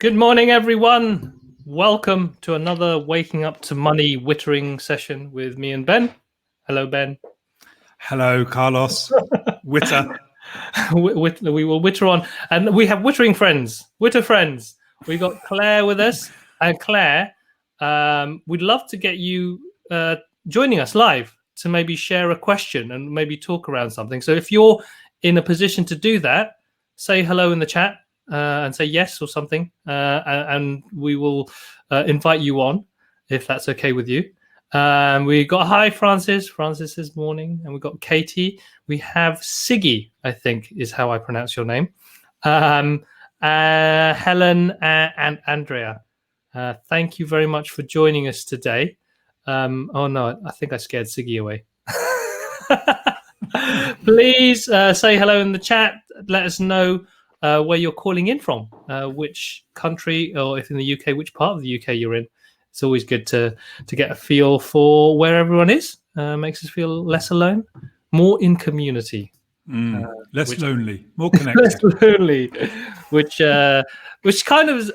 Good morning, everyone. Welcome to another Waking Up to Money Wittering session with me and Ben. Hello, Ben. Hello, Carlos. Witter. We will witter on. And we have wittering friends, witter friends. We've got Claire with us. And Claire, we'd love to get you joining us live to maybe share a question and maybe talk around something. So if you're in a position to do that, say hello in the chat. And say yes or something, and we will invite you on if that's okay with you. We got hi Francis this morning, and we got Katie. We have Siggy, I think is how I pronounce your name. Helen and Andrea. Thank you very much for joining us today. Oh no, I think I scared Siggy away. Please say hello in the chat. Let us know where you're calling in from, which country, or if in the UK, which part of the UK you're in. It's always good to get a feel for where everyone is. Makes us feel less alone, more in community. Less lonely, more connected. Less lonely, which kind of is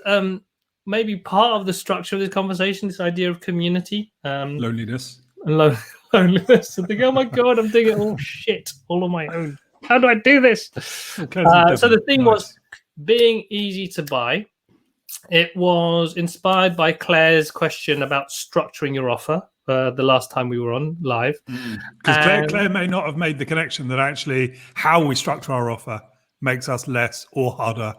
maybe part of the structure of this conversation, this idea of community. Loneliness. Loneliness. And think, oh my God, I'm doing it all shit, all on my own. How do I do this? So the thing was being easy to buy. It was inspired by Claire's question about structuring your offer the last time we were on live. Because Claire may not have made the connection that actually how we structure our offer makes us less or harder,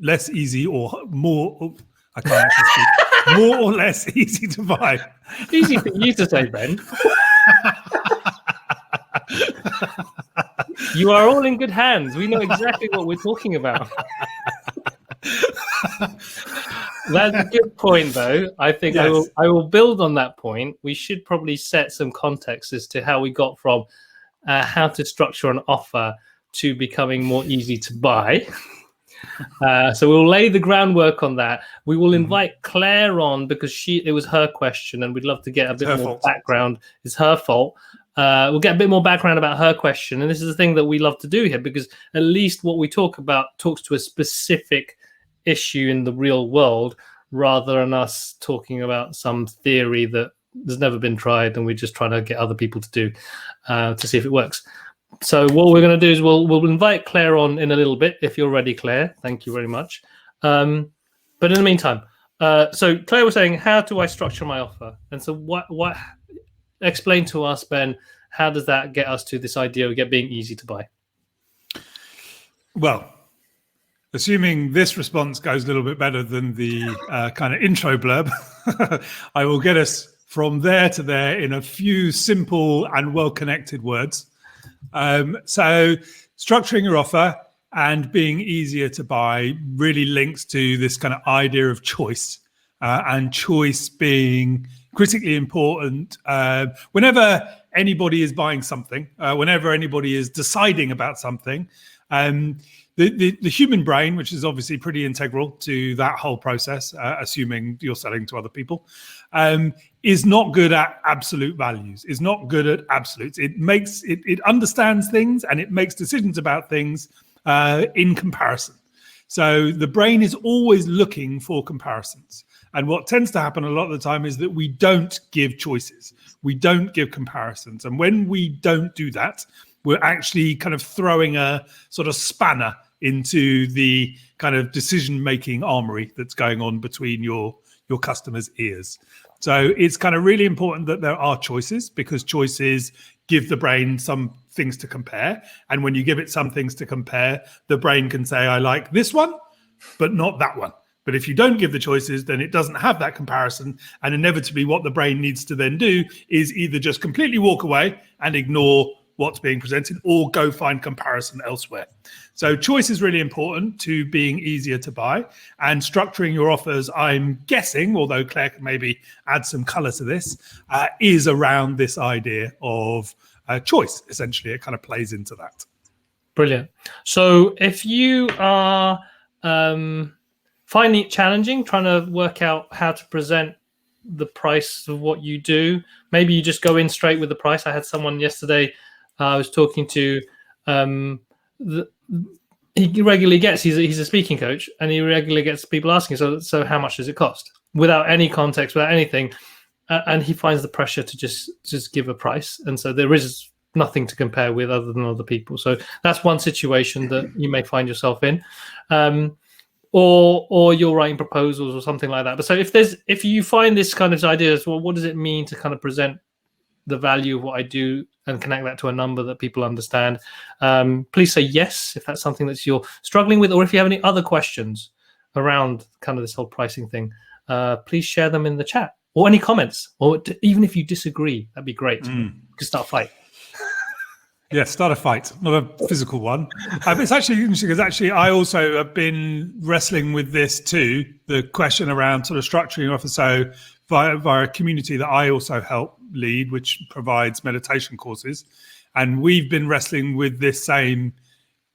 less easy or more. I can't actually speak. More or less easy to buy. Easy for you to say, Ben. You are all in good hands. We know exactly what we're talking about. That's a good point, though. I think yes. I will build on that point. We should probably set some context as to how we got from how to structure an offer to becoming more easy to buy. So we'll lay the groundwork on that. We will invite Claire on because it was her question, and we'd love to get a bit more background. It's her fault. We'll get a bit more background about her question. And this is the thing that we love to do here, because at least what we talk about talks to a specific issue in the real world, rather than us talking about some theory that has never been tried and we're just trying to get other people to do to see if it works. So what we're going to do is we'll invite Claire on in a little bit, if you're ready, Claire. Thank you very much. But in the meantime, so Claire was saying, how do I structure my offer? And so what explain to us, Ben, how does that get us to this idea of being easy to buy? Well, assuming this response goes a little bit better than the kind of intro blurb, I will get us from there to there in a few simple and well-connected words. So structuring your offer and being easier to buy really links to this kind of idea of choice, and choice being critically important whenever anybody is buying something, whenever anybody is deciding about something. The human brain, which is obviously pretty integral to that whole process, assuming you're selling to other people, is not good at absolute values, is not good at absolutes. It understands things and it makes decisions about things in comparison. So the brain is always looking for comparisons. And what tends to happen a lot of the time is that we don't give choices. We don't give comparisons. And when we don't do that, we're actually kind of throwing a sort of spanner into the kind of decision-making armory that's going on between your customers' ears. So it's kind of really important that there are choices, because choices give the brain some things to compare. And when you give it some things to compare, the brain can say, I like this one, but not that one. But if you don't give the choices, then it doesn't have that comparison. And inevitably what the brain needs to then do is either just completely walk away and ignore what's being presented, or go find comparison elsewhere. So choice is really important to being easier to buy, and structuring your offers, I'm guessing, although Claire can maybe add some color to this, is around this idea of choice. Essentially, it kind of plays into that. Brilliant. So if you are finding it challenging, trying to work out how to present the price of what you do, maybe you just go in straight with the price. I had someone yesterday I was talking to, he regularly gets, he's a speaking coach, and he regularly gets people asking, so how much does it cost, without any context, without anything, and he finds the pressure to just give a price, and so there is nothing to compare with other than other people. So that's one situation that you may find yourself in, or you're writing proposals or something like that. But so if you find this kind of ideas, well, what does it mean to kind of present the value of what I do and connect that to a number that people understand, please say yes if that's something that you're struggling with, or if you have any other questions around kind of this whole pricing thing, please share them in the chat, or any comments, or even if you disagree, that'd be great. You can start a fight. Yeah, start a fight, not a physical one. It's actually interesting because I also have been wrestling with this too, the question around sort of structuring your offer. So via a community that I also help lead, which provides meditation courses. And we've been wrestling with this same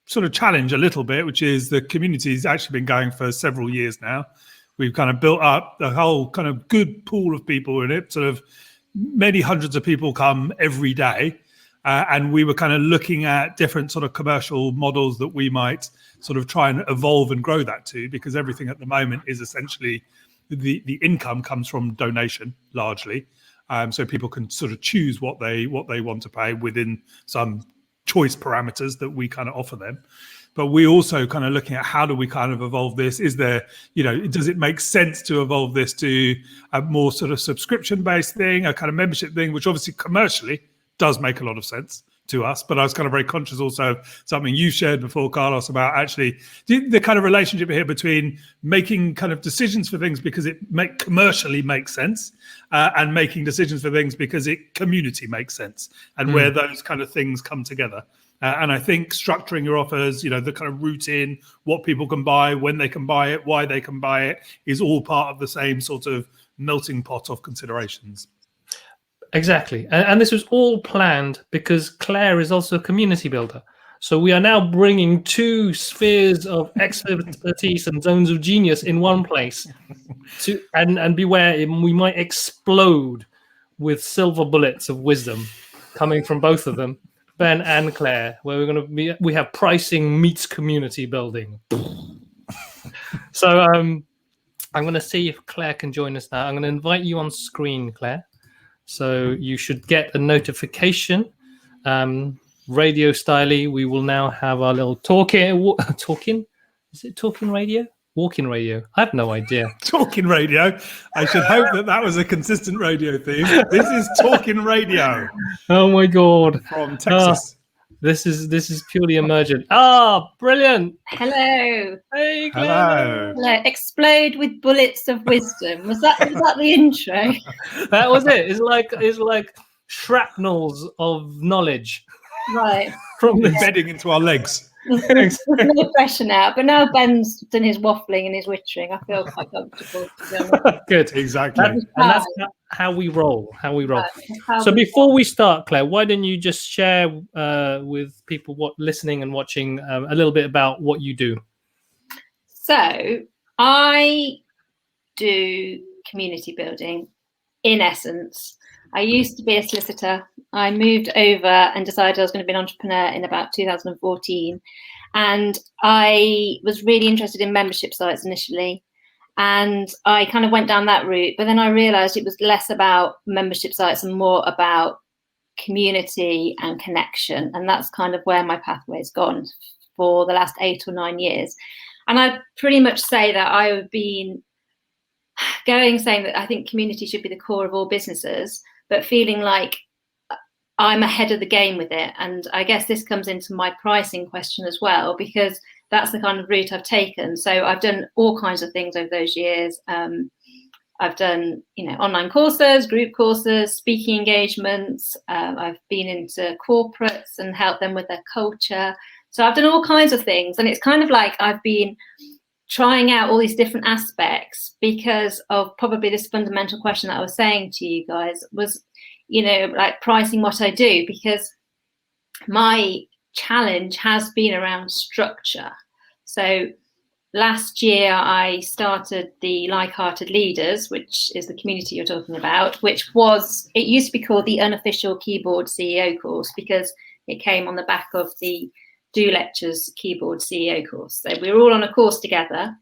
sort of challenge a little bit, which is the community's actually been going for several years now. We've kind of built up a whole kind of good pool of people in it, sort of many hundreds of people come every day. And we were kind of looking at different sort of commercial models that we might sort of try and evolve and grow that to, because everything at the moment is essentially the income comes from donation largely. So people can sort of choose what they want to pay within some choice parameters that we kind of offer them. But we also kind of looking at how do we kind of evolve this? Is there, does it make sense to evolve this to a more sort of subscription-based thing, a kind of membership thing, which obviously commercially does make a lot of sense to us. But I was kind of very conscious also of something you shared before, Carlos, about actually the kind of relationship here between making kind of decisions for things because it commercially makes sense, and making decisions for things because it community makes sense, and where those kind of things come together. And I think structuring your offers, the kind of route in, what people can buy, when they can buy it, why they can buy it, is all part of the same sort of melting pot of considerations. Exactly. And this was all planned because Claire is also a community builder. So we are now bringing two spheres of expertise and zones of genius in one place. And beware, we might explode with silver bullets of wisdom coming from both of them, Ben and Claire, where we have pricing meets community building. So I'm going to see if Claire can join us now. I'm going to invite you on screen, Claire. So you should get a notification, radio styly. We will now have our little talking. Is it talking radio? Walking radio. I have no idea. Talking radio. I should hope that was a consistent radio theme. This is talking radio. Oh my God! From Texas. This is purely emergent. Brilliant. Hello. Hey, Claire. Hello. Explode with bullets of wisdom. Was that the intro? That was it. It's like shrapnels of knowledge. Right. From embedding into our legs. There's no pressure now, but now Ben's done his waffling and his wittering. I feel quite comfortable. Good, exactly. And that's how we roll. So before we start, Claire, why don't you just share with people listening and watching a little bit about what you do? So I do community building. In essence, I used to be a solicitor. I moved over and decided I was going to be an entrepreneur in about 2014. And I was really interested in membership sites initially. And I kind of went down that route. But then I realized it was less about membership sites and more about community and connection. And that's kind of where my pathway's gone for the last 8 or 9 years. And I pretty much say that I have been saying that I think community should be the core of all businesses, but feeling like I'm ahead of the game with it. And I guess this comes into my pricing question as well, because that's the kind of route I've taken. So I've done all kinds of things over those years. I've done, online courses, group courses, speaking engagements. I've been into corporates and helped them with their culture. So I've done all kinds of things. And it's kind of like I've been trying out all these different aspects because of probably this fundamental question that I was saying to you guys was, like pricing what I do, because my challenge has been around structure. So last year I started the Like-Hearted Leaders, which is the community you're talking about, it used to be called the Unofficial Keyboard CEO course because it came on the back of the Do Lectures Keyboard CEO course. So we were all on a course together.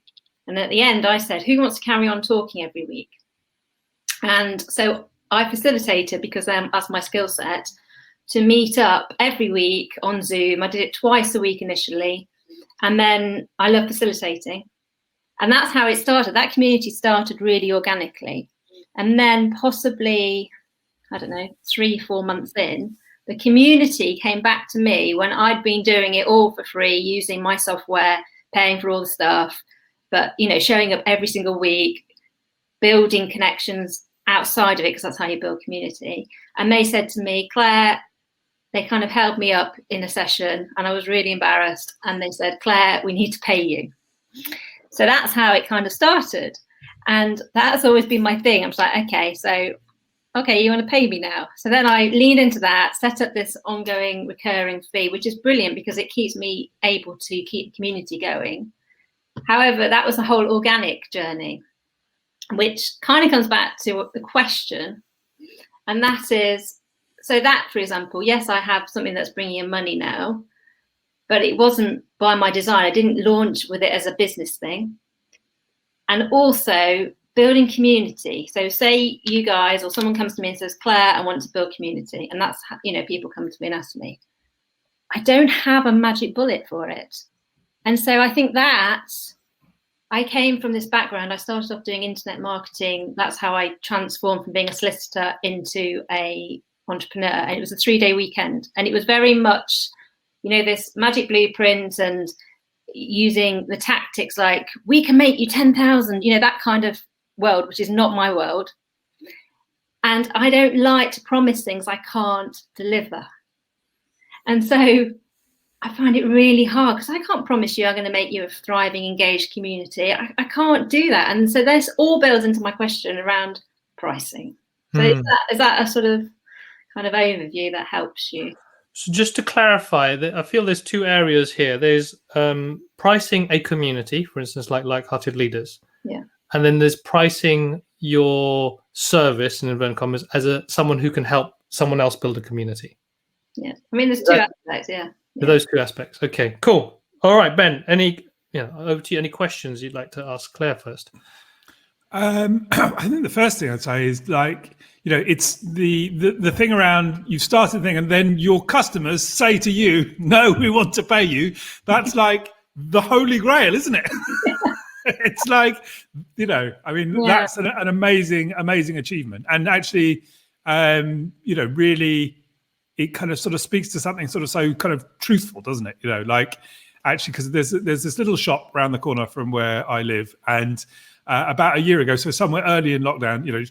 And at the end, I said, who wants to carry on talking every week? And so I facilitated, because that's my skill set, to meet up every week on Zoom. I did it twice a week initially. And then I love facilitating. And that's how it started. That community started really organically. And then possibly, I don't know, 3-4 months in, the community came back to me when I'd been doing it all for free, using my software, paying for all the stuff, but, you know, showing up every single week, building connections outside of it, because that's how you build community. And they said to me, Claire, they kind of held me up in a session and I was really embarrassed. And they said, Claire, we need to pay you. So that's how it kind of started. And that's always been my thing. I'm just like, okay, you want to pay me now? So then I leaned into that, set up this ongoing recurring fee, which is brilliant because it keeps me able to keep the community going. However, that was a whole organic journey, which kind of comes back to the question. And that is, so that, for example, yes, I have something that's bringing in money now, but it wasn't by my design. I didn't launch with it as a business thing. And also building community. So say you guys or someone comes to me and says, Claire, I want to build community. And that's, you know, people come to me and ask me. I don't have a magic bullet for it. And so I think that I came from this background. I started off doing internet marketing. That's how I transformed from being a solicitor into a entrepreneur. And it was a 3-day weekend. And it was very much, you know, this magic blueprint and using the tactics like, we can make you 10,000, you know, that kind of world, which is not my world. And I don't like to promise things I can't deliver. And so I find it really hard because I can't promise you I'm going to make you a thriving, engaged community. I can't do that. And so this all builds into my question around pricing. So is that a sort of kind of overview that helps you? So just to clarify, I feel there's 2 areas here. There's pricing a community, for instance, like-hearted leaders. Yeah. And then there's pricing your service, in inverted commas, as someone who can help someone else build a community. Yeah. I mean, there's 2 aspects, yeah. Those 2 aspects. Okay, cool. All right, Ben, over to you. Any questions you'd like to ask Claire first? I think the first thing I'd say is, like, you know, it's the thing around you start a thing and then your customers say to you, no, we want to pay you. That's like the holy grail, isn't it? It's like, you know, I mean, that's an amazing achievement. And actually, you know, really, it kind of sort of speaks to something sort of so kind of truthful, doesn't it? You know, like, actually, because there's this little shop around the corner from where I live, and about a year ago, so somewhere early in lockdown, you know,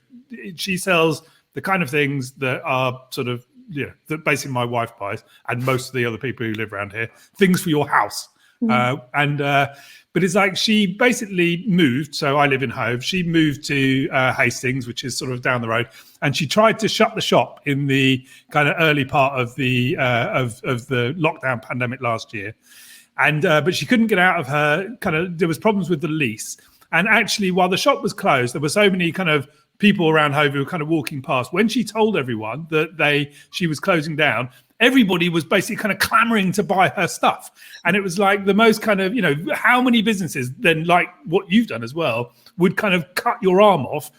she sells the kind of things that are sort of, you know, that basically my wife buys, and most of the other people who live around here, things for your house. But it's like she basically moved. So I live in Hove. She moved to Hastings, which is sort of down the road, and she tried to shut the shop in the kind of early part of the of the lockdown pandemic last year, and but she couldn't get out of her kind of. There was problems with the lease, and actually, while the shop was closed, there were so many kind of people around Hove who were kind of walking past. When she told everyone that she was closing down, everybody was basically kind of clamoring to buy her stuff. And it was like the most kind of, you know, how many businesses then, like what you've done as well, would kind of bite your arm off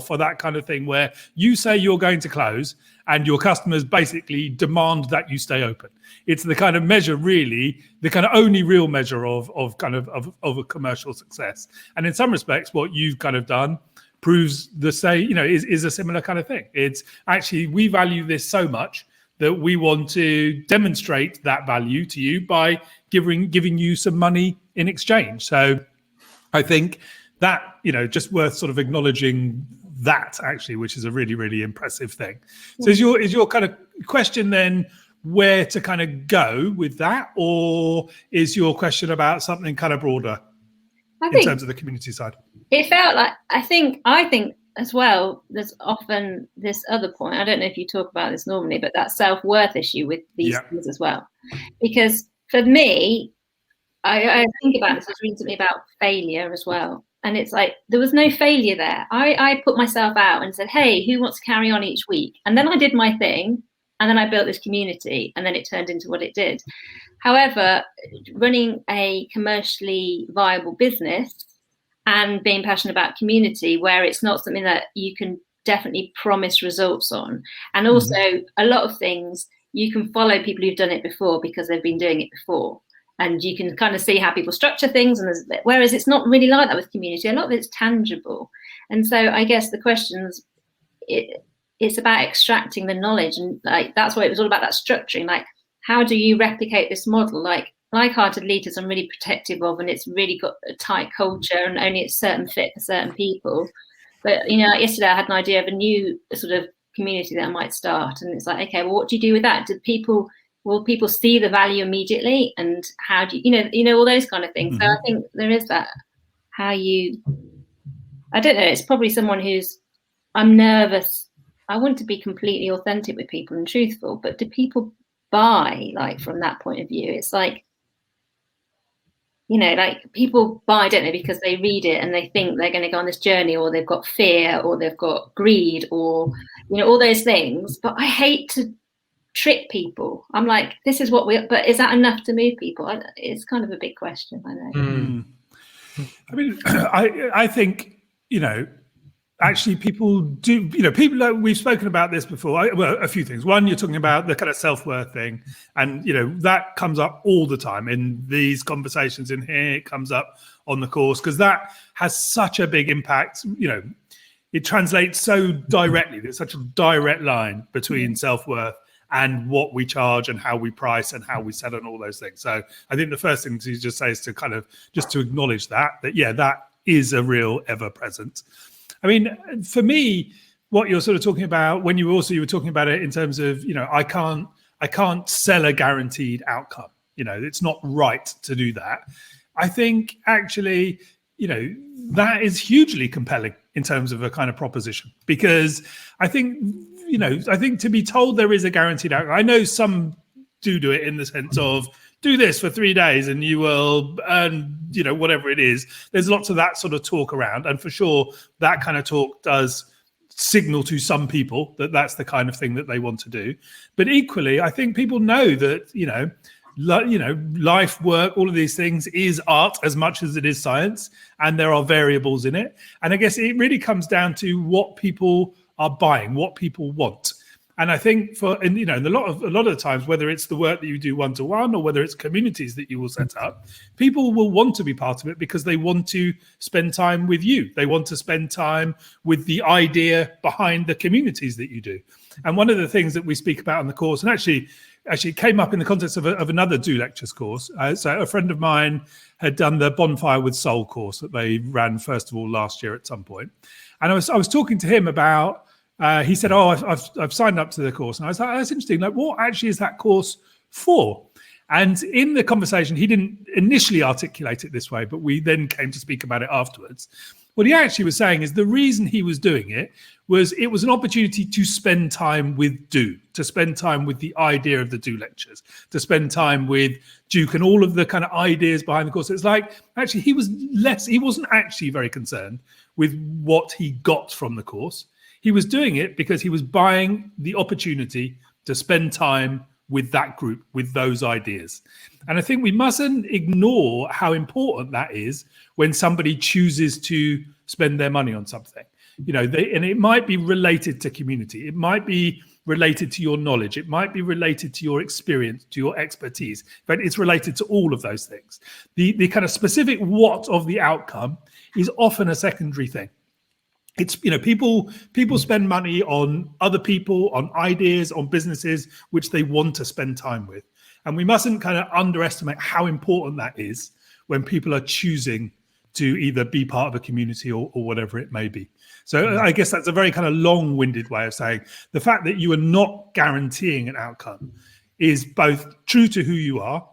for that kind of thing, where you say you're going to close and your customers basically demand that you stay open. It's the kind of measure, really, the kind of only real measure of a commercial success. And in some respects, what you've kind of done proves the same, you know, is a similar kind of thing. It's actually, we value this so much that we want to demonstrate that value to you by giving you some money in exchange. So I think that, you know, just worth sort of acknowledging that, actually, which is a really, really impressive thing. So is your kind of question then where to kind of go with that, or is your question about something kind of broader in terms of the community side? It felt like, I think as well, there's often this other point, I don't know if you talk about this normally, but that self-worth issue with these things as well. Because for me, I think about this, I was reading something about failure as well. And it's like, there was no failure there. I put myself out and said, hey, who wants to carry on each week? And then I did my thing. And then I built this community, and then it turned into what it did. However, running a commercially viable business and being passionate about community, where it's not something that you can definitely promise results on. And also a lot of things you can follow people who've done it before because they've been doing it before. And you can kind of see how people structure things. And whereas it's not really like that with community, a lot of it's tangible. And so I guess the questions, it's about extracting the knowledge. And like, that's what it was all about, that structuring. Like, how do you replicate this model? Like-hearted leaders I'm really protective of, and it's really got a tight culture and only it's certain fit for certain people. But, yesterday I had an idea of a new sort of community that I might start. And it's like, okay, well, what do you do with that? Will people see the value immediately? And how do you, all those kind of things. So I think there is that, I don't know, it's probably someone I'm nervous. I want to be completely authentic with people and truthful, but do people buy from that point of view? It's like, people buy, don't they, because they read it and they think they're going to go on this journey, or they've got fear, or they've got greed, or, all those things. But I hate to trick people. I'm like, this is what but is that enough to move people? It's kind of a big question, I know. I mean, I think, actually people do, people, we've spoken about this before. A few things. One, you're talking about the kind of self-worth thing, and that comes up all the time in these conversations in here. It comes up on the course because that has such a big impact. It translates so directly. There's such a direct line between self-worth and what we charge and how we price and how we sell and all those things. So I think the first thing to just say is to kind of just to acknowledge that is a real ever-present. I mean, for me, what you're sort of talking about when you were talking about it in terms of, I can't sell a guaranteed outcome. It's not right to do that. I think actually, that is hugely compelling in terms of a kind of proposition, because I think to be told there is a guaranteed outcome. I know some do it in the sense of do this for 3 days and you will earn, whatever it is. There's lots of that sort of talk around. And for sure, that kind of talk does signal to some people that that's the kind of thing that they want to do. But equally, I think people know that, life, work, all of these things is art as much as it is science. And there are variables in it. And I guess it really comes down to what people are buying, what people want. And I think a lot of the times, whether it's the work that you do one-to-one or whether it's communities that you will set up, people will want to be part of it because they want to spend time with you. They want to spend time with the idea behind the communities that you do. And one of the things that we speak about in the course, and actually it came up in the context of another Do Lectures course. So a friend of mine had done the Bonfire with Soul course that they ran, first of all, last year at some point. And I was talking to him about, he said, I've signed up to the course. And I was like, that's interesting. Like, what actually is that course for? And in the conversation, he didn't initially articulate it this way, but we then came to speak about it afterwards. What he actually was saying is the reason he was doing it was an opportunity to spend time with Do, to spend time with the idea of the Do Lectures, to spend time with Duke and all of the kind of ideas behind the course. It's like, actually, he wasn't actually very concerned with what he got from the course. He was doing it because he was buying the opportunity to spend time with that group, with those ideas. And I think we mustn't ignore how important that is when somebody chooses to spend their money on something. And it might be related to community. It might be related to your knowledge. It might be related to your experience, to your expertise. But it's related to all of those things. The kind of specific what of the outcome is often a secondary thing. It's, people spend money on other people, on ideas, on businesses, which they want to spend time with. And we mustn't kind of underestimate how important that is when people are choosing to either be part of a community or whatever it may be. So I guess that's a very kind of long-winded way of saying the fact that you are not guaranteeing an outcome is both true to who you are,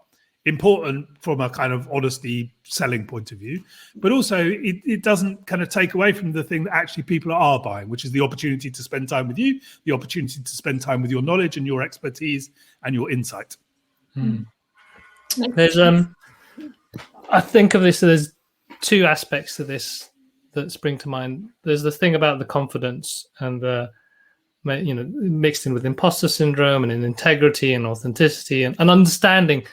important from a kind of honesty selling point of view, but also it doesn't kind of take away from the thing that actually people are buying, which is the opportunity to spend time with you, the opportunity to spend time with your knowledge and your expertise and your insight. There's I think of this, there's two aspects to this that spring to mind. There's the thing about the confidence and the mixed in with imposter syndrome and in integrity and authenticity and understanding.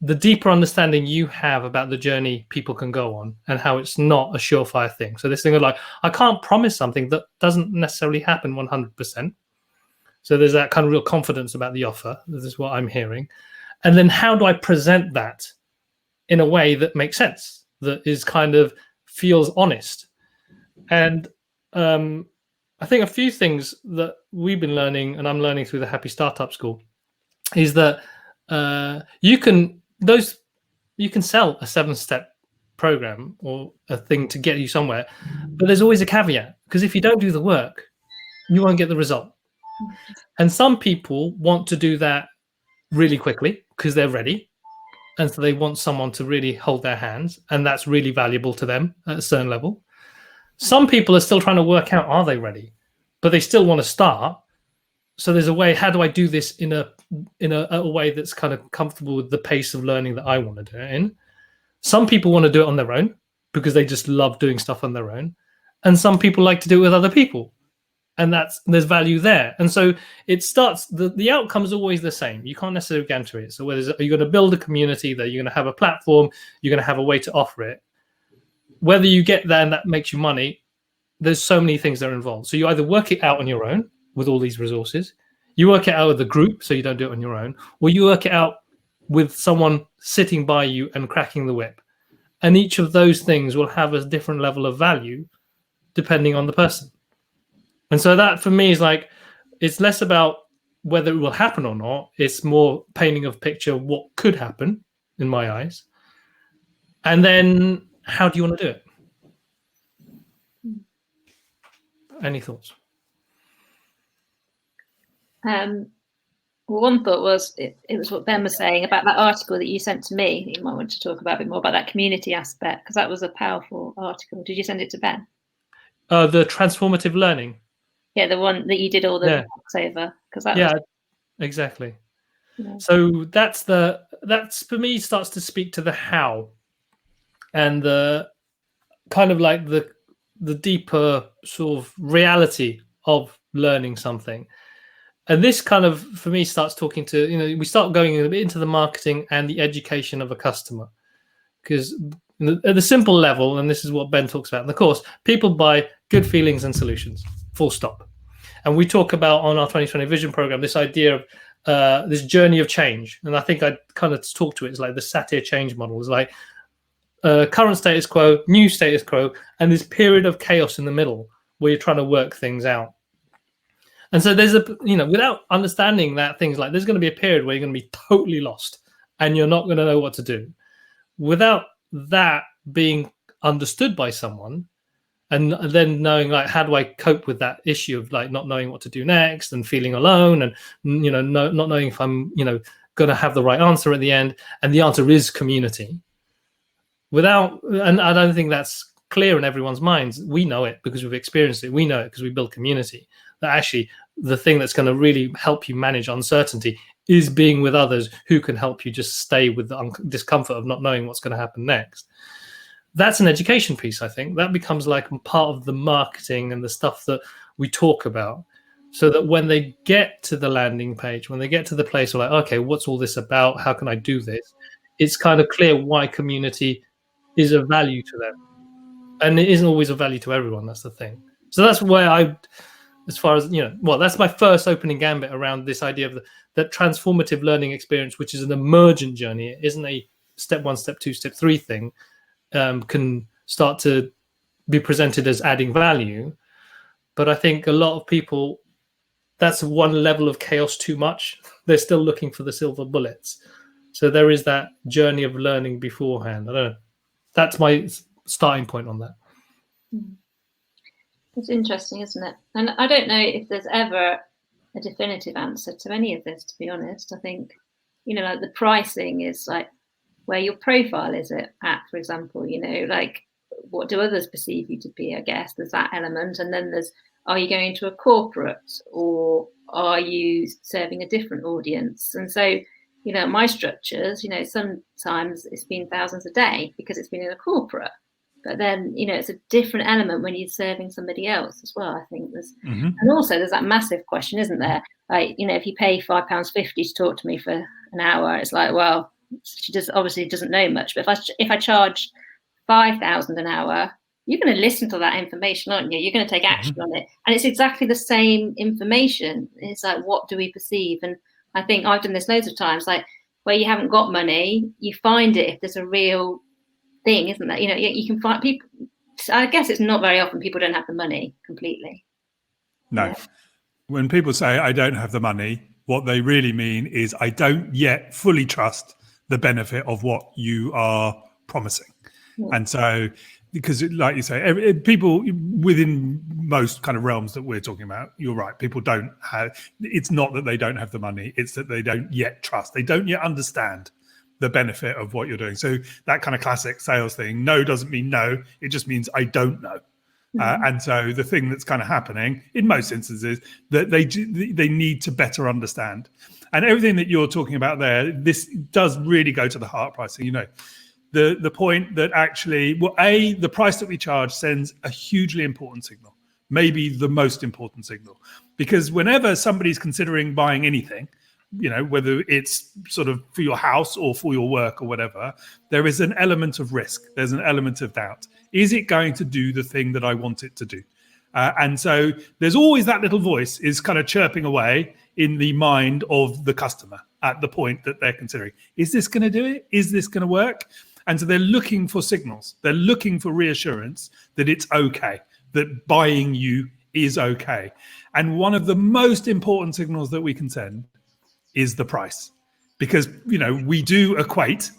The deeper understanding you have about the journey people can go on and how it's not a surefire thing. So this thing of like, I can't promise something that doesn't necessarily happen 100%. So there's that kind of real confidence about the offer. This is what I'm hearing. And then how do I present that in a way that makes sense, that is kind of feels honest? And I think a few things that we've been learning, and I'm learning through the Happy Startup School, is that you can sell a 7-step program or a thing to get you somewhere, but there's always a caveat, because if you don't do the work, you won't get the result. And some people want to do that really quickly because they're ready, and so they want someone to really hold their hands, and that's really valuable to them at a certain level. Some people are still trying to work out, are they ready, but they still want to start. So there's a way, how do I do this in a way that's kind of comfortable with the pace of learning that I want to do it in? Some people want to do it on their own because they just love doing stuff on their own. And some people like to do it with other people. And there's value there. And so it starts, the outcome is always the same. You can't necessarily guarantee it. So whether are you going to build a community, that you're going to have a platform, you're going to have a way to offer it. Whether you get there and that makes you money, there's so many things that are involved. So you either work it out on your own with all these resources, you work it out with a group so you don't do it on your own, or you work it out with someone sitting by you and cracking the whip. And each of those things will have a different level of value depending on the person. And so that for me is like, it's less about whether it will happen or not. It's more painting of picture of what could happen in my eyes. And then how do you want to do it? Any thoughts? Well, one thought was it was what Ben was saying about that article that you sent to me. You might want to talk about a bit more about that community aspect, because that was a powerful article. Did you send it to Ben? The transformative learning. Yeah, the one that you did all the books over, because that was... exactly. Yeah. So that's for me starts to speak to the how, and the kind of like the deeper sort of reality of learning something. And this kind of, for me, starts talking to, we start going a bit into the marketing and the education of a customer. Because at the simple level, and this is what Ben talks about in the course, people buy good feelings and solutions, full stop. And we talk about on our 2020 Vision program, this idea of this journey of change. And I think I kind of talk to it as like the Satir change model. It's like current status quo, new status quo, and this period of chaos in the middle where you're trying to work things out. And so there's without understanding that, things like there's going to be a period where you're going to be totally lost and you're not going to know what to do. Without that being understood by someone, and then knowing like, how do I cope with that issue of like not knowing what to do next and feeling alone and, not knowing if I'm, going to have the right answer at the end. And the answer is community. And I don't think that's clear in everyone's minds. We know it because we've experienced it. We know it because we build community. That actually the thing that's going to really help you manage uncertainty is being with others who can help you just stay with the discomfort of not knowing what's going to happen next. That's an education piece, I think. That becomes like part of the marketing and the stuff that we talk about, so that when they get to the landing page, when they get to the place where like, okay, what's all this about? How can I do this? It's kind of clear why community is of value to them. And it isn't always of value to everyone. That's the thing. So that's where as far as, that's my first opening gambit around this idea of that transformative learning experience, which is an emergent journey. It isn't a step 1, step 2, step 3 thing. Can start to be presented as adding value. But I think a lot of people, that's one level of chaos too much. They're still looking for the silver bullets. So there is that journey of learning beforehand. I don't know. That's my starting point on that. It's interesting, isn't it? And I don't know if there's ever a definitive answer to any of this, to be honest. I think, like the pricing is like where your profile is at, for example, like what do others perceive you to be, I guess. There's that element. And then are you going to a corporate or are you serving a different audience? And so, my structures, sometimes it's been thousands a day because it's been in a corporate. But then, it's a different element when you're serving somebody else as well. I think Mm-hmm. and also there's that massive question, isn't there? Like, if you pay £5.50 to talk to me for an hour, it's like, well, she just obviously doesn't know much. But if I charge 5,000 an hour, you're going to listen to that information, aren't you? You're going to take action on it. And it's exactly the same information. It's like, what do we perceive? And I think I've done this loads of times, like where you haven't got money, you find it if there's a real thing, isn't that? You can find people. I guess it's not very often people don't have the money completely. No. Yeah. When people say, I don't have the money, what they really mean is I don't yet fully trust the benefit of what you are promising. Yeah. And so, because like you say, people within most kind of realms that we're talking about, you're right, people don't have, it's not that they don't have the money, it's that they don't yet trust, they don't yet understand the benefit of what you're doing. So that kind of classic sales thing, no doesn't mean no, it just means I don't know. And so the thing that's kind of happening in most instances that they need to better understand. And everything that you're talking about there, this does really go to the heart pricing. The point that actually, well, the price that we charge sends a hugely important signal, maybe the most important signal, because whenever somebody's considering buying anything, whether it's sort of for your house or for your work or whatever, there is an element of risk. There's an element of doubt. Is it going to do the thing that I want it to do? And so there's always that little voice is kind of chirping away in the mind of the customer at the point that they're considering, is this going to do it? Is this going to work? And so they're looking for signals. They're looking for reassurance that it's okay, that buying you is okay. And one of the most important signals that we can send is the price, because we do equate,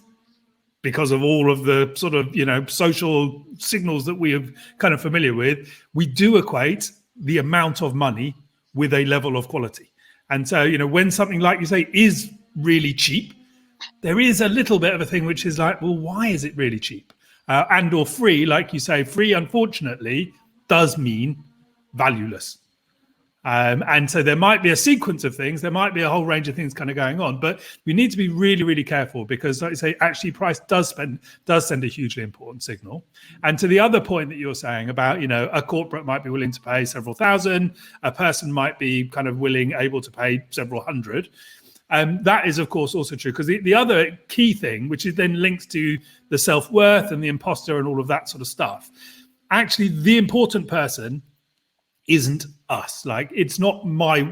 because of all of the sort of social signals that we are kind of familiar with, we do equate the amount of money with a level of quality. And so when something, like you say, is really cheap, there is a little bit of a thing which is like, well, why is it really cheap? And or free, like you say, free unfortunately does mean valueless. And so there might be a sequence of things, there might be a whole range of things kind of going on, but we need to be really, really careful, because like I say, actually price does send a hugely important signal. And to the other point that you're saying about, a corporate might be willing to pay several thousand, a person might be kind of able to pay several hundred. That is, of course, also true, because the other key thing, which is then linked to the self-worth and the imposter and all of that sort of stuff, actually the important person isn't us. Like, it's not my,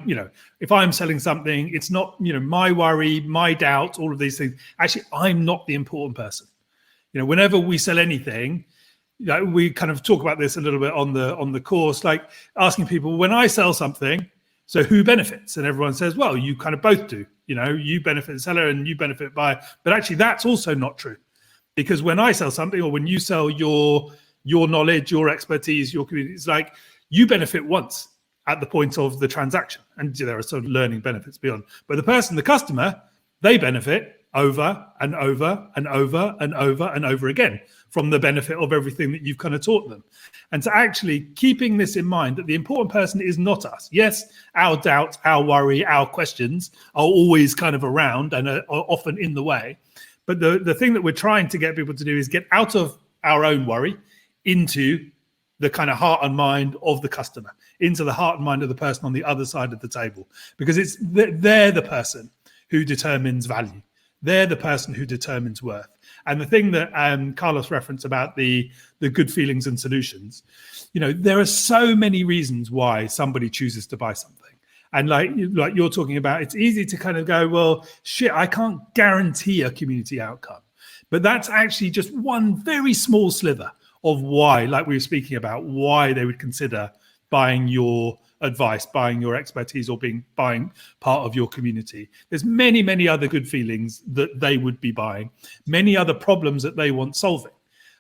if I'm selling something, it's not, my worry, my doubt, all of these things. Actually, I'm not the important person. Whenever we sell anything, we kind of talk about this a little bit on the course, like asking people, when I sell something, so who benefits? And everyone says, well, you kind of both do. You benefit the seller and you benefit buyer. But actually, that's also not true, because when I sell something, or when you sell your knowledge, your expertise, your community, it's like, you benefit once at the point of the transaction, and there are sort of learning benefits beyond. But the customer, they benefit over and over and over and over and over again from the benefit of everything that you've kind of taught them. And so actually keeping this in mind, that the important person is not us. Yes, our doubt, our worry, our questions are always kind of around and are often in the way. But the thing that we're trying to get people to do is get out of our own worry into the kind of heart and mind of the customer, into the heart and mind of the person on the other side of the table, because they're the person who determines value. They're the person who determines worth. And the thing that Carlos referenced about the good feelings and solutions, there are so many reasons why somebody chooses to buy something. And like you're talking about, it's easy to kind of go, well, shit, I can't guarantee a community outcome. But that's actually just one very small sliver of why, like we were speaking about, why they would consider buying your advice, buying your expertise, or buying part of your community. There's many, many other good feelings that they would be buying, many other problems that they want solving.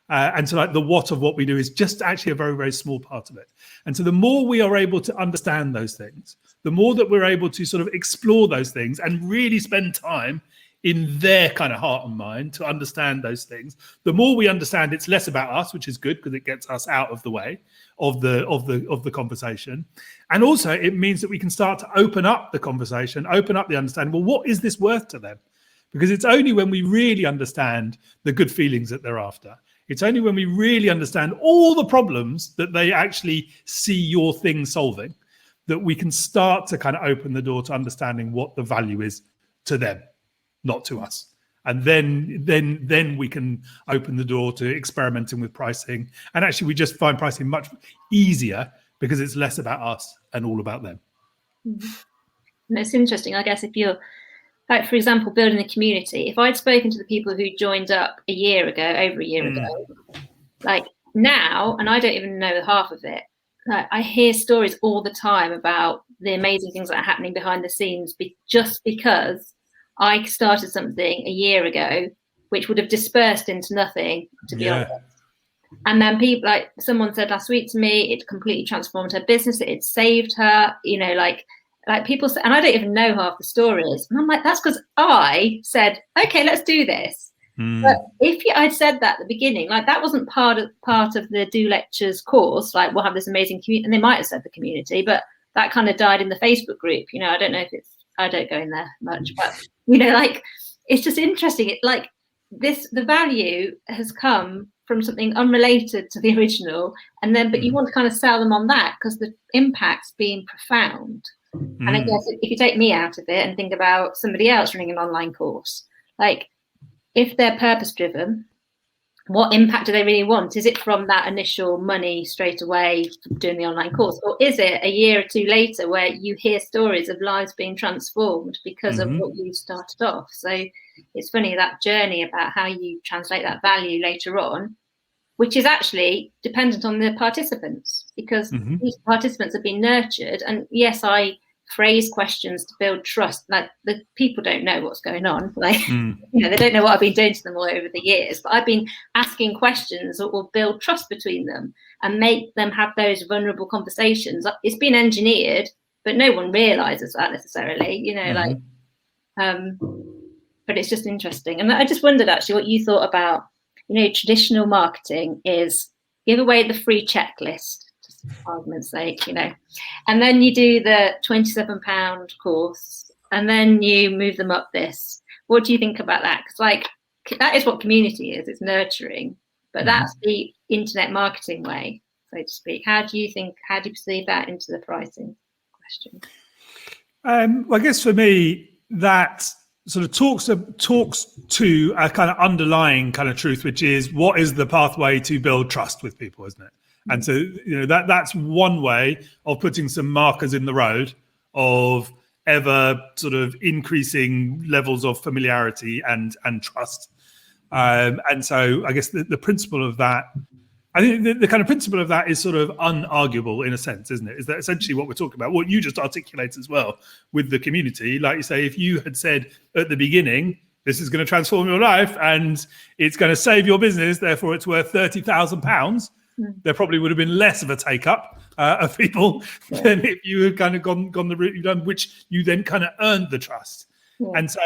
And so like the what of what we do is just actually a very, very small part of it. And so the more we are able to understand those things, the more that we're able to sort of explore those things and really spend time in their kind of heart and mind to understand those things, the more we understand it's less about us, which is good because it gets us out of the way of the conversation. And also it means that we can start to open up the conversation, open up the understanding. Well, what is this worth to them? Because it's only when we really understand the good feelings that they're after, It's only when we really understand all the problems that they actually see your thing solving that we can start to kind of open the door to understanding what the value is to them, not to us. And then we can open the door to experimenting with pricing. And actually, we just find pricing much easier because it's less about us and all about them. And it's interesting, I guess, if you're, like, for example, building a community, if I'd spoken to the people who joined up over a year ago, like now, and I don't even know half of it, like, I hear stories all the time about the amazing things that are happening behind the scenes just because I started something a year ago, which would have dispersed into nothing, to be honest. And then people, like someone said last week to me, it completely transformed her business. It saved her, like people say, and I don't even know half the stories. And I'm like, that's because I said, okay, let's do this. But if I'd said that at the beginning, like that wasn't part of the Do Lectures course, like we'll have this amazing community, and they might have said the community, but that kind of died in the Facebook group. I don't know if I don't go in there much, but like it's just interesting. It like the value has come from something unrelated to the original, and then but you want to kind of sell them on that because the impact's been profound. And I guess if you take me out of it and think about somebody else running an online course, like if they're purpose driven, what impact do they really want? Is it from that initial money straight away from doing the online course, or is it a year or two later where you hear stories of lives being transformed because of what you started off? So it's funny, that journey about how you translate that value later on, which is actually dependent on the participants, because these participants have been nurtured. And yes, I phrase questions to build trust. Like the people don't know what's going on. Like, they don't know what I've been doing to them all over the years, but I've been asking questions that will build trust between them and make them have those vulnerable conversations. It's been engineered, but no one realizes that necessarily, but it's just interesting. And I just wondered actually what you thought about, traditional marketing is give away the free checklist, just for argument's sake, and then you do the £27 course and then you move them up this. What do you think about that? Because like that is what community is, it's nurturing, but that's the internet marketing way, so to speak. How do you perceive that into the pricing question? Well, I guess for me, that sort of talks to a kind of underlying kind of truth, which is what is the pathway to build trust with people, isn't it? And so that's one way of putting some markers in the road of ever sort of increasing levels of familiarity and trust. And so I guess the principle of that, I think the kind of principle of that is sort of unarguable in a sense, isn't it? Is that essentially what we're talking about? What you just articulate as well with the community. Like you say, if you had said at the beginning, this is going to transform your life and it's going to save your business, therefore it's worth £30,000, there probably would have been less of a take up of people than if you had kind of gone the route you've done, which you then kind of earned the trust. And so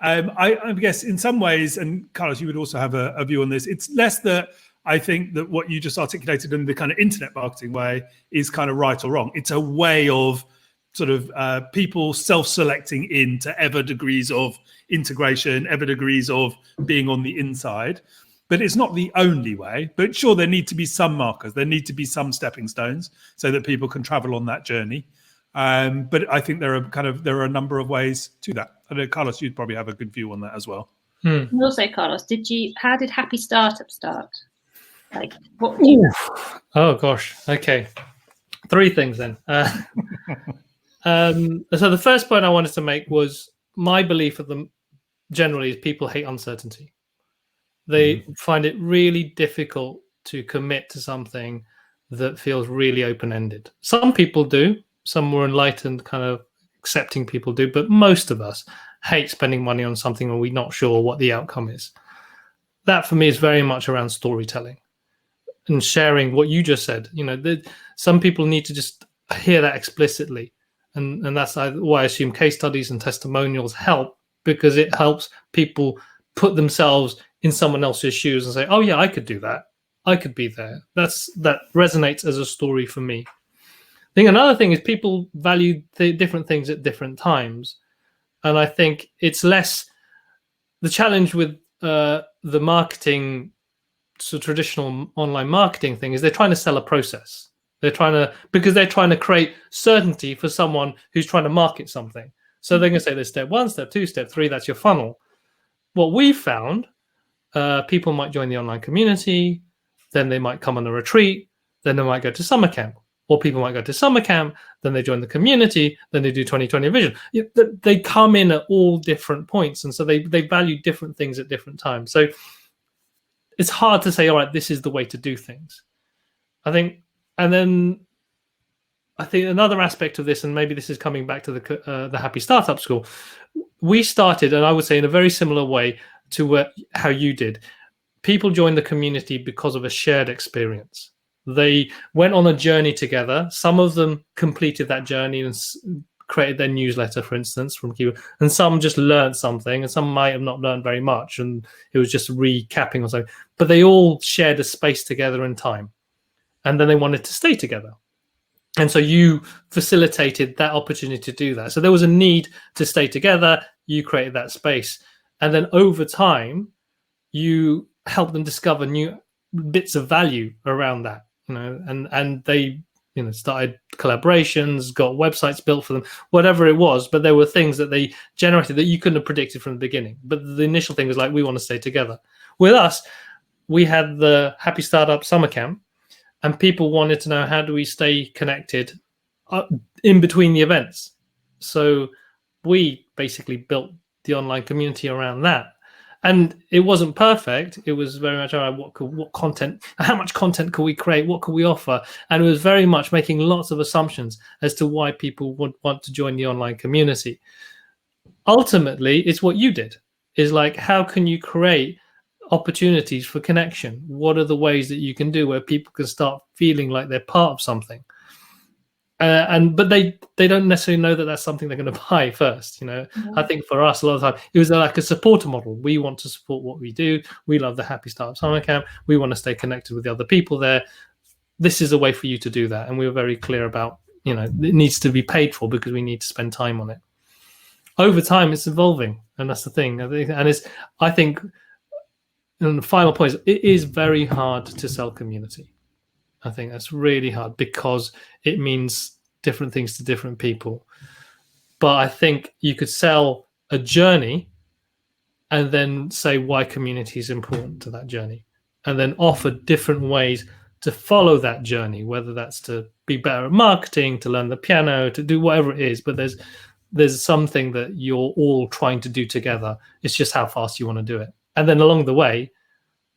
I guess in some ways, and Carlos, you would also have a view on this, it's less that I think that what you just articulated in the kind of internet marketing way is kind of right or wrong. It's a way of sort of people self-selecting into ever degrees of integration, ever degrees of being on the inside. But it's not the only way. But sure, there need to be some markers. There need to be some stepping stones so that people can travel on that journey. But I think there are a number of ways to that. I know, Carlos, you'd probably have a good view on that as well. And also, Carlos, how did Happy Startup start? Like, what? Oh gosh. Okay, 3 things then. So the first point I wanted to make was my belief of them generally is people hate uncertainty. They find it really difficult to commit to something that feels really open-ended. Some people do. Some more enlightened, kind of accepting people do. But most of us hate spending money on something when we're not sure what the outcome is. That for me is very much around storytelling and sharing what you just said. Some people need to just hear that explicitly. And that's why I assume case studies and testimonials help, because it helps people put themselves in someone else's shoes and say, oh yeah, I could do that. I could be there. That resonates as a story for me. I think another thing is people value different things at different times. And I think it's less the challenge with the marketing traditional online marketing thing is they're trying to sell a process. Because they're trying to create certainty for someone who's trying to market something. So they're going to say there's step 1, step 2, step 3, that's your funnel. What we found, people might join the online community, then they might come on a retreat, then they might go to summer camp, or people might go to summer camp, then they join the community, then they do 2020 Vision. They come in at all different points, and so they value different things at different times. So it's hard to say, all right, this is the way to do things. I think another aspect of this, and maybe this is coming back to the Happy Startup School, we started, and I would say in a very similar way to how you did. People joined the community because of a shared experience. They went on a journey together. Some of them completed that journey and created their newsletter, for instance, from Keyword, and some just learned something, and some might have not learned very much, and it was just recapping or something. But they all shared a space together in time, and then they wanted to stay together. And so you facilitated that opportunity to do that. So there was a need to stay together. You created that space. And then over time, you helped them discover new bits of value around that, and they, started collaborations, got websites built for them, whatever it was. But there were things that they generated that you couldn't have predicted from the beginning. But the initial thing was like, we want to stay together. With us, we had the Happy Startup Summer Camp, and people wanted to know, how do we stay connected in between the events? So we basically built the online community around that. And it wasn't perfect. It was very much, all right, what content, how much content could we create? What could we offer? And it was very much making lots of assumptions as to why people would want to join the online community. Ultimately, it's what you did, is like, how can you create opportunities for connection? What are the ways that you can do where people can start feeling like they're part of something? But they don't necessarily know that that's something they're going to buy first. I think for us, a lot of the time, it was like a supporter model. We want to support what we do. We love the Happy Startup Summer Camp. We want to stay connected with the other people there. This is a way for you to do that. And we were very clear about, it needs to be paid for because we need to spend time on it. Over time, it's evolving. And that's the thing. I think, and the final point is, it is very hard to sell community. I think that's really hard because it means different things to different people. But I think you could sell a journey and then say why community is important to that journey, and then offer different ways to follow that journey, whether that's to be better at marketing, to learn the piano, to do whatever it is. But there's something that you're all trying to do together. It's just how fast you want to do it. And then along the way,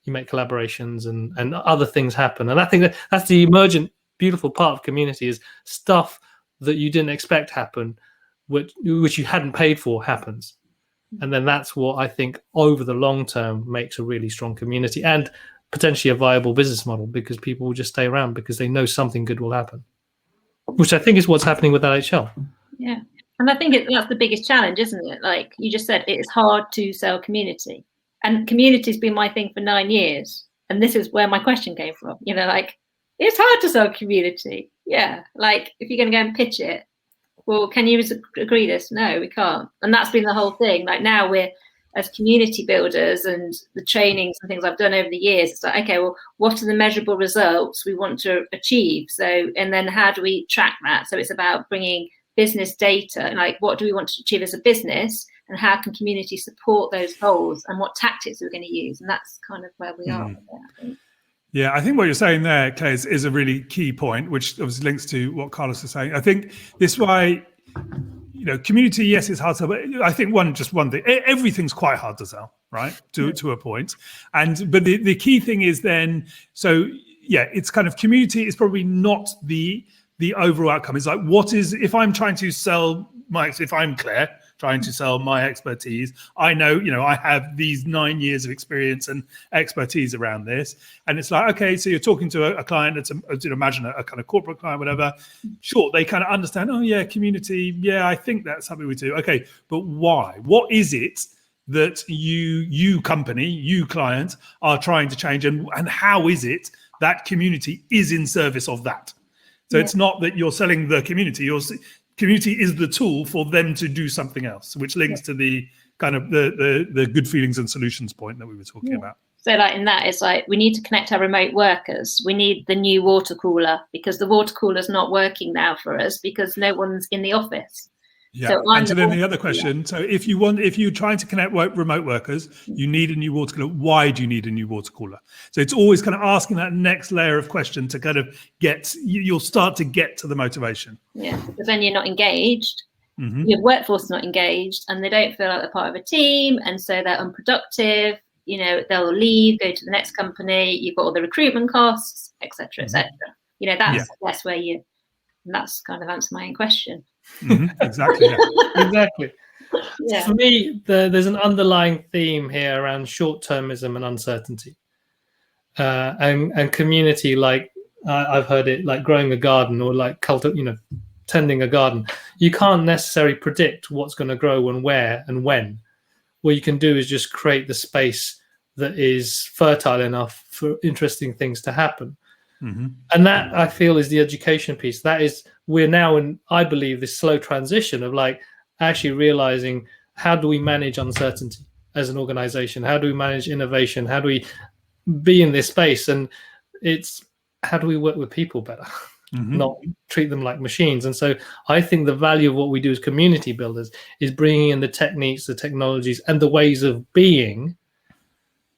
you make collaborations and other things happen. And I think that's the emergent, beautiful part of community, is stuff that you didn't expect happen, which you hadn't paid for, happens. And then that's what I think over the long term makes a really strong community and potentially a viable business model, because people will just stay around because they know something good will happen, which I think is what's happening with LHL. Yeah. And I think that's the biggest challenge, isn't it? Like you just said, it is hard to sell community. And community's been my thing for 9 years. And this is where my question came from. It's hard to sell community. Yeah. Like if you're going to go and pitch it, well, can you agree this? No, we can't. And that's been the whole thing. Like now we're, as community builders and the trainings and things I've done over the years, it's like, okay, well, what are the measurable results we want to achieve? So, and then how do we track that? So it's about bringing business data, like what do we want to achieve as a business, and how can community support those goals, and what tactics we're going to use. And that's kind of where we are. I think. Yeah, I think what you're saying there, Claire, is a really key point, which obviously links to what Carlos is saying. I think this is why, community, yes, it's hard to sell, but I think one thing, everything's quite hard to sell, right? To a point. But the key thing is then, so yeah, it's kind of community is probably not the overall outcome. It's like, what is, if I'm trying to sell if I'm Claire, trying to sell my expertise, I know, I have these 9 years of experience and expertise around this. And it's like, okay, so you're talking to a client that's, imagine a kind of corporate client, whatever. Sure, they kind of understand, oh yeah, community. Yeah, I think that's something we do. Okay, but why? What is it that you company, you client are trying to change? And how is it that community is in service of that? So it's not that you're selling the community, community is the tool for them to do something else, which links to the kind of the good feelings and solutions point that we were talking about. So like in that, it's like we need to connect our remote workers. We need the new water cooler because the water cooler's not working now for us because no one's in the office. Yeah. So then the other question, so if you're trying to connect remote workers, you need a new water cooler. Why do you need a new water cooler? So it's always kind of asking that next layer of question to kind of you'll start to get to the motivation. Yeah, because then you're not engaged. Mm-hmm. Your workforce is not engaged and they don't feel like they're part of a team. And so they're unproductive. You know, they'll leave, go to the next company. You've got all the recruitment costs, etc., etc. You know, that's where that's kind of answer my own question. Mm-hmm. Exactly. Yeah. Exactly. Yeah. For me, there's an underlying theme here around short-termism and uncertainty, and community. Like I've heard it, like growing a garden or like tending a garden. You can't necessarily predict what's going to grow and where and when. What you can do is just create the space that is fertile enough for interesting things to happen. Mm-hmm. And that, I feel, is the education piece. That is, we're now in, I believe, this slow transition of like actually realizing, how do we manage uncertainty as an organization? How do we manage innovation? How do we be in this space? And it's, how do we work with people better? Mm-hmm. Not treat them like machines. And so I think the value of what we do as community builders is bringing in the techniques, the technologies, and the ways of being,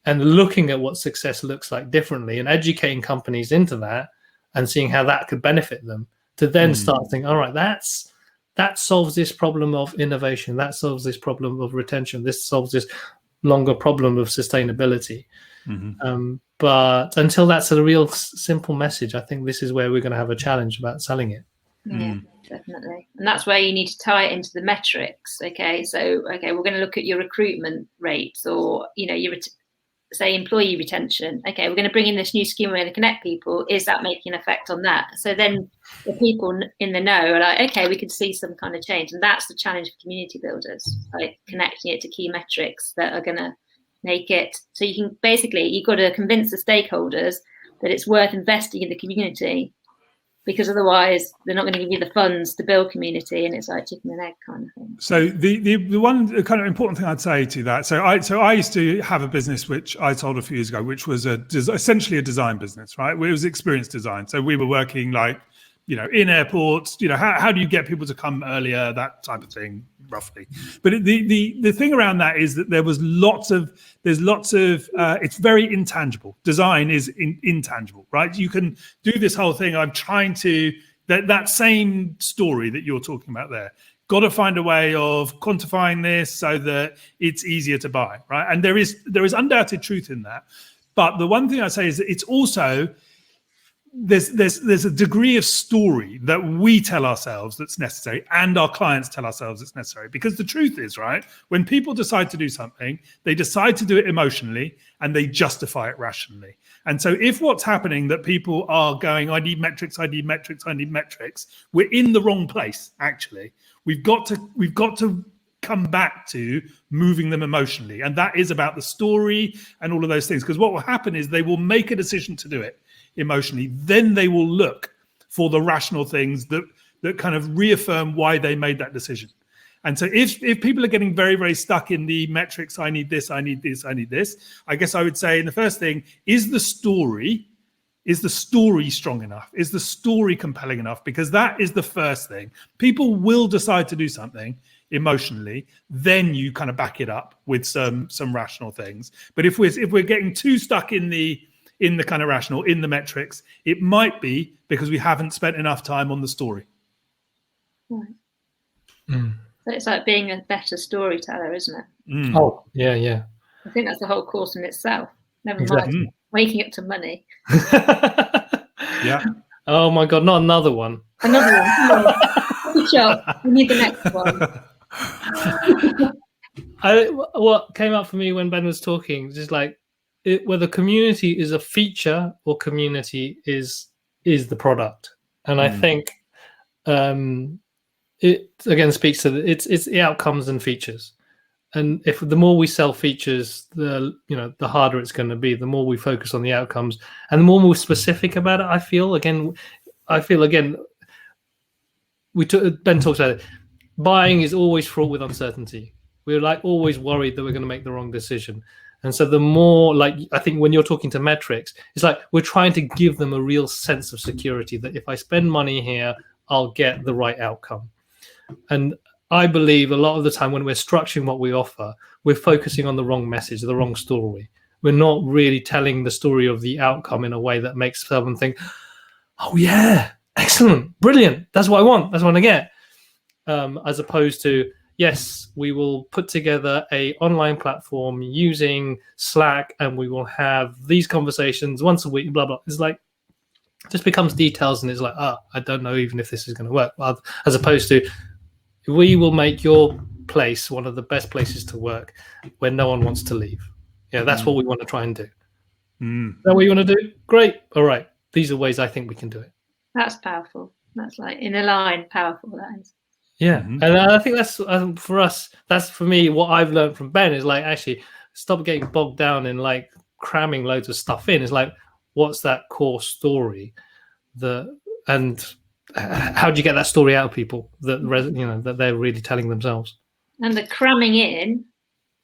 and looking at what success looks like differently and educating companies into that and seeing how that could benefit them to then start thinking, all right, that solves this problem of innovation. That solves this problem of retention. This solves this longer problem of sustainability. Mm-hmm. But until that's a real simple message, I think this is where we're going to have a challenge about selling it. Yeah, definitely. And that's where you need to tie it into the metrics. Okay, so we're going to look at your recruitment rates, or your say employee retention. Okay, we're going to bring in this new scheme, we're going to connect people. Is that making an effect on that? So then the people in the know are like, okay, we can see some kind of change. And that's the challenge for community builders, like connecting it to key metrics that are going to make it so you can you've got to convince the stakeholders that it's worth investing in the community, because otherwise they're not going to give you the funds to build community, and it's like chicken and egg kind of thing. So the one kind of important thing I'd say to that, so I used to have a business which I sold a few years ago, which was essentially a design business, right? It was experience design. So we were working like, in airports, how do you get people to come earlier, that type of thing, roughly. But the thing around that is that there's lots of it's very intangible. Design is intangible, right? You can do this whole thing. I'm trying to, that same story that you're talking about there, got to find a way of quantifying this so that it's easier to buy, right? And there is undoubted truth in that. But the one thing I say is that it's also, there's a degree of story that we tell ourselves that's necessary, and our clients tell ourselves it's necessary. Because the truth is, right, when people decide to do something, they decide to do it emotionally and they justify it rationally. And so if what's happening that people are going, I need metrics, we're in the wrong place, actually. We've got to come back to moving them emotionally. And that is about the story and all of those things. Because what will happen is they will make a decision to do it emotionally, then they will look for the rational things that kind of reaffirm why they made that decision. And so if people are getting very, very stuck in the metrics, I need this, I need this, I need this, I guess I would say, in the first thing, is the story strong enough? Is the story compelling enough? Because that is the first thing. People will decide to do something emotionally, then you kind of back it up with some rational things. But if we're getting too stuck in the kind of rational, in the metrics, it might be because we haven't spent enough time on the story. Right. So it's like being a better storyteller, isn't it? Oh, yeah. I think that's the whole course in itself. Never mind waking up to money. Yeah. Oh my God, not another one. Another one. Good job. We need the next one. What came up for me when Ben was talking, just like, whether community is a feature or community is the product. And I think it again speaks to it's the outcomes and features. And if the more we sell features, the harder it's going to be. The more we focus on the outcomes and the more we're specific about it, I feel again Ben talks about it. Buying is always fraught with uncertainty. we're like always worried that we're going to make the wrong decision. And so the more, like, I think when you're talking to metrics, it's like we're trying to give them a real sense of security that if I spend money here, I'll get the right outcome. And I believe a lot of the time when we're structuring what we offer, we're focusing on the wrong message, the wrong story. We're not really telling the story of the outcome in a way that makes someone think, oh yeah, excellent, brilliant, that's what I want, that's what I get. As opposed to, yes, we will put together a online platform using Slack and we will have these conversations once a week, blah, blah. It's like, it just becomes details and it's like, I don't know even if this is going to work. As opposed to, we will make your place one of the best places to work where no one wants to leave. Yeah, that's what we want to try and do. Is that what you want to do? Great. All right. These are ways I think we can do it. That's powerful. That's like in a line, powerful. That is. Yeah. And I think that's for us, that's for me, what I've learned from Ben is like, actually stop getting bogged down in like cramming loads of stuff in. It's like, what's that core story? And how do you get that story out of people that they're really telling themselves? And the cramming in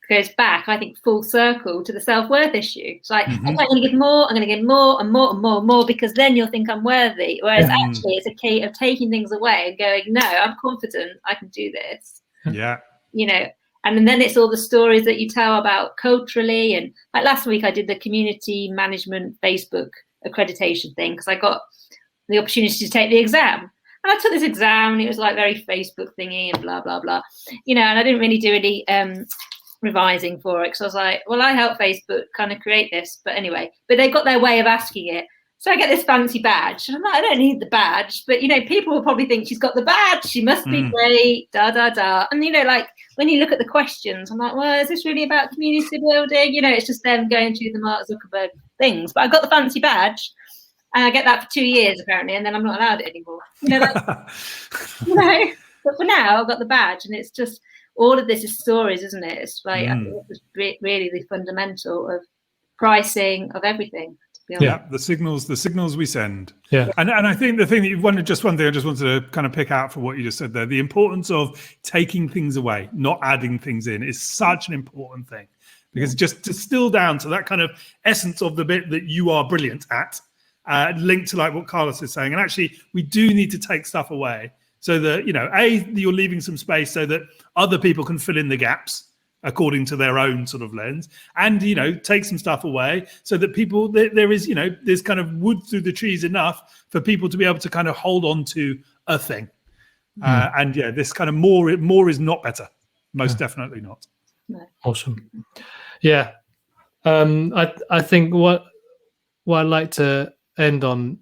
goes back, I think, full circle to the self-worth issue. It's like, I'm going to give more, I'm going to give more and more and more and more, because then you'll think I'm worthy. Whereas actually it's a key of taking things away and going, no, I'm confident I can do this. Yeah. And then it's all the stories that you tell about culturally. And like last week I did the community management Facebook accreditation thing because I got the opportunity to take the exam. And I took this exam and it was like very Facebook thingy and blah, blah, blah. And I didn't really do any revising for it because I was like, well, I helped Facebook kind of create this. But anyway, they've got their way of asking it. So I get this fancy badge. And I'm like, I don't need the badge. But, people will probably think she's got the badge. She must be great, da, da, da. And, like when you look at the questions, I'm like, well, is this really about community building? It's just them going through the Mark Zuckerberg things. But I got the fancy badge. And I get that for 2 years, apparently, and then I'm not allowed it anymore. But for now, I've got the badge, and it's just all of this is stories, isn't it? It's like I think it's really the fundamental of pricing of everything. To be honest. Yeah, the signals we send. Yeah, and I think the thing that one thing I just wanted to kind of pick out for what you just said there, the importance of taking things away, not adding things in, is such an important thing because just distill down to that kind of essence of the bit that you are brilliant at. Linked to like what Carlos is saying, and actually we do need to take stuff away so that you're leaving some space so that other people can fill in the gaps according to their own sort of lens, and take some stuff away so that people there is there's kind of wood through the trees enough for people to be able to kind of hold on to a thing. This kind of more is not better, most definitely not. Awesome. Yeah, I think what I'd like to end on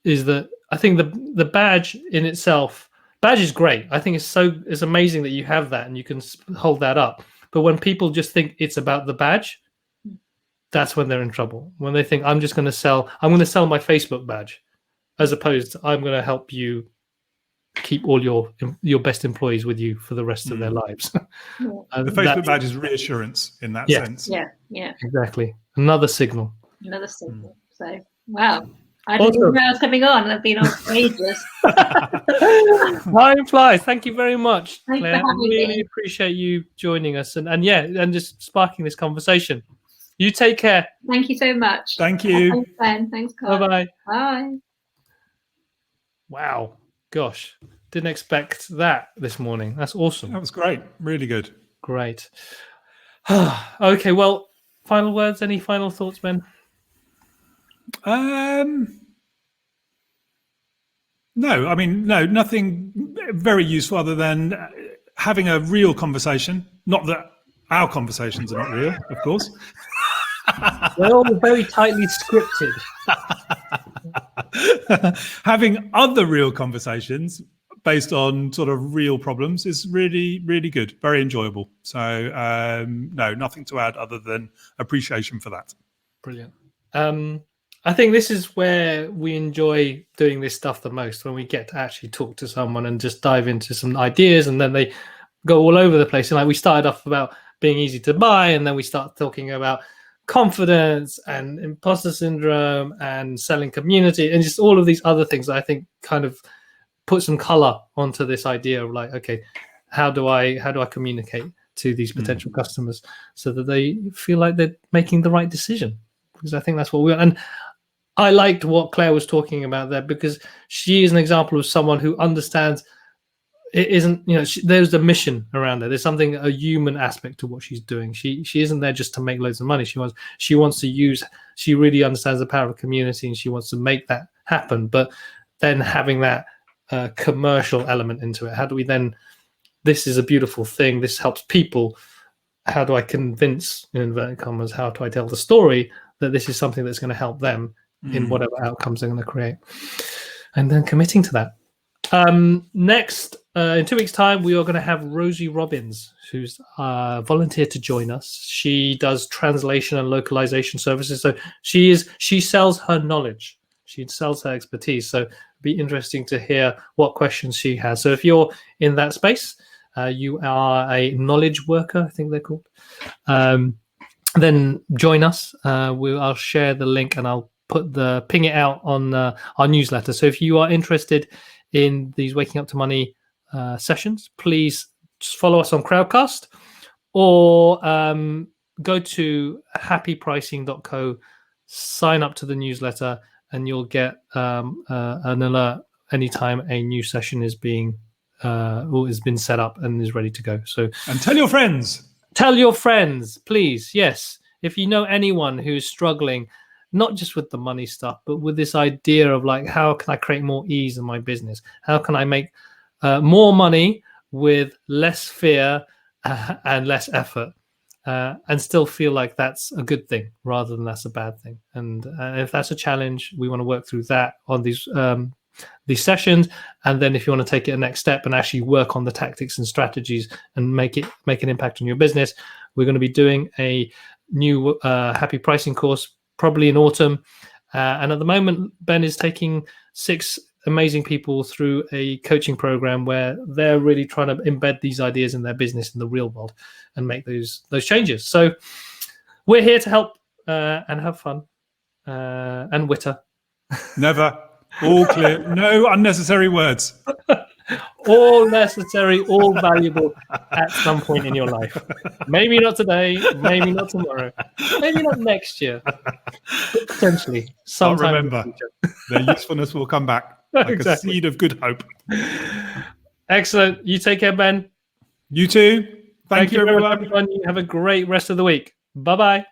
is that I think the badge in itself, badge is great. I think it's amazing that you have that and you can hold that up. But when people just think it's about the badge, that's when they're in trouble. When they think I'm going to sell my Facebook badge, as opposed to I'm going to help you keep all your best employees with you for the rest of their lives. The Facebook badge is reassurance in that sense. Yeah, exactly. Another signal. So, wow. I didn't know I was coming on. I've been on for ages. Time flies. Thank you very much, Thanks Claire. for having I really me. appreciate you joining us and just sparking this conversation. You take care. Thank you so much. Thank you. Thanks, Ben. Thanks, Carl. Bye-bye. Bye. Wow. Gosh. Didn't expect that this morning. That's awesome. That was great. Really good. Great. Okay, well, final words. Any final thoughts, Ben? No, nothing very useful other than having a real conversation. Not that our conversations are not real, of course. They're all very tightly scripted. Having other real conversations based on sort of real problems is really, really good. Very enjoyable. So, no, nothing to add other than appreciation for that. Brilliant. I think this is where we enjoy doing this stuff the most, when we get to actually talk to someone and just dive into some ideas, and then they go all over the place. And like we started off about being easy to buy, and then we start talking about confidence and imposter syndrome and selling community and just all of these other things that I think kind of put some color onto this idea of like, okay, how do I communicate? to these potential customers so that they feel like they're making the right decision. Because I think that's what we want. And I liked what Claire was talking about there, because she is an example of someone who understands it isn't, there's a mission around there. There's something, a human aspect to what she's doing. She isn't there just to make loads of money. She wants to use, she really understands the power of community, and she wants to make that happen. But then having that commercial element into it, how do we then, this is a beautiful thing, this helps people. How do I convince, in inverted commas, how do I tell the story that this is something that's going to help them in whatever outcomes they're going to create? And then committing to that. Next, in 2 weeks' time, we are going to have Rosie Robbins, who's volunteered to join us. She does translation and localization services. So she sells her knowledge. She sells her expertise. So it'd be interesting to hear what questions she has. So if you're in that space, you are a knowledge worker, I think they're called, then join us. I'll share the link and I'll ping it out on our newsletter. So if you are interested in these Waking Up to Money sessions, please just follow us on Crowdcast, or go to happypricing.co, sign up to the newsletter, and you'll get an alert anytime a new session is being or has been set up and is ready to go. So, and tell your friends. Tell your friends, please. Yes, if you know anyone who's struggling, not just with the money stuff, but with this idea of like, how can I create more ease in my business? How can I make more money with less fear and less effort, and still feel like that's a good thing rather than that's a bad thing? And if that's a challenge, we want to work through that on these sessions. And then if you want to take it a next step and actually work on the tactics and strategies and make an impact on your business, we're going to be doing a new Happy Pricing course probably in autumn. And at the moment, Ben is taking 6 amazing people through a coaching program where they're really trying to embed these ideas in their business in the real world and make those changes. So we're here to help and have fun and witter. Never. All clear. No unnecessary words. All necessary, all valuable at some point in your life. Maybe not today, maybe not tomorrow, maybe not next year, but potentially sometime. Remember, their usefulness will come back like exactly. A seed of good hope. Excellent. You take care, Ben. You too. Thank you, everyone. You have a great rest of the week. Bye-bye.